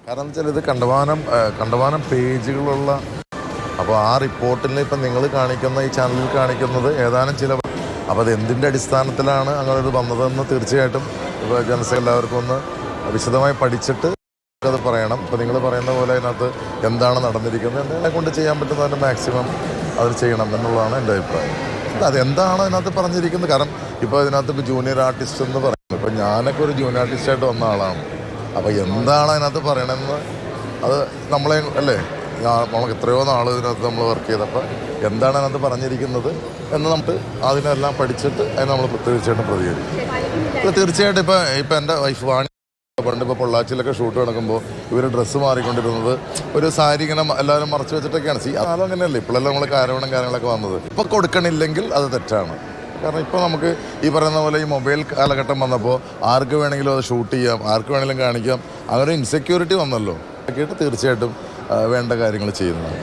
കാരണം എന്ന് വെച്ചാൽ ഇത് കണ്ടമാനം പേജുകളുള്ള. അപ്പോൾ ആ റിപ്പോർട്ടിൽ ഇപ്പം നിങ്ങൾ കാണിക്കുന്ന ഈ ചാനലിൽ കാണിക്കുന്നത് ഏതാനും ചില. അപ്പോൾ അത് എന്തിൻ്റെ അടിസ്ഥാനത്തിലാണ് അങ്ങനെ ഒരു വന്നതെന്ന് തീർച്ചയായിട്ടും ഇപ്പോൾ ജനസംഖ്യ എല്ലാവർക്കും ഒന്ന് വിശദമായി പഠിച്ചിട്ട് അത് പറയണം. ഇപ്പോൾ നിങ്ങൾ പറയുന്ന പോലെ അതിനകത്ത് എന്താണ് നടന്നിരിക്കുന്നത്, എന്നെ കൊണ്ട് ചെയ്യാൻ പറ്റുന്നതിൻ്റെ മാക്സിമം അത് ചെയ്യണം എന്നുള്ളതാണ് എൻ്റെ അഭിപ്രായം. അതെന്താണ് അതിനകത്ത് പറഞ്ഞിരിക്കുന്നത്? കാരണം ഇപ്പോൾ ഇതിനകത്ത് ഇപ്പോൾ ജൂനിയർ ആർട്ടിസ്റ്റ് എന്ന് പറയുന്നത്, ഇപ്പോൾ ഞാനൊക്കെ ഒരു ജൂനിയർ ആർട്ടിസ്റ്റായിട്ട് വന്ന ആളാണ്. അപ്പോൾ എന്താണ് അതിനകത്ത് പറയണമെന്ന് അത് നമ്മളെ അല്ലേ, നമുക്ക് എത്രയോ നാൾ ഇതിനകത്ത് നമ്മൾ വർക്ക് ചെയ്തപ്പോൾ എന്താണ് അതിനകത്ത് പറഞ്ഞിരിക്കുന്നത് എന്ന് നമുക്ക് അതിനെല്ലാം പഠിച്ചിട്ട് അതിന് നമ്മൾ തീർച്ചയായിട്ടും പ്രതികരിക്കും. തീർച്ചയായിട്ടും ഇപ്പം എൻ്റെ വൈഫ് വാണി പണ്ട് ഇപ്പോൾ പൊള്ളാച്ചിയിലൊക്കെ ഷൂട്ട് നടക്കുമ്പോൾ ഇവർ ഡ്രസ്സ് മാറിക്കൊണ്ടിരുന്നത് ഒരു സാരി ഇങ്ങനെ എല്ലാവരും മറച്ചു വെച്ചിട്ടൊക്കെയാണ്. അതും അങ്ങനെയല്ലേ, ഇപ്പോഴെല്ലാം നമ്മൾ കാര്യങ്ങളൊക്കെ വന്നത്. ഇപ്പോൾ കൊടുക്കണില്ലെങ്കിൽ അത് തെറ്റാണ്. കാരണം ഇപ്പോൾ നമുക്ക് ഈ പറയുന്ന പോലെ ഈ മൊബൈൽ കാലഘട്ടം വന്നപ്പോൾ ആർക്ക് വേണമെങ്കിലും അത് ഷൂട്ട് ചെയ്യാം, ആർക്ക് വേണമെങ്കിലും കാണിക്കാം. അങ്ങനെ ഇൻസെക്യൂരിറ്റി വന്നല്ലോ. തീർച്ചയായിട്ടും വേണ്ട കാര്യങ്ങൾ ചെയ്യുന്നതാണ്.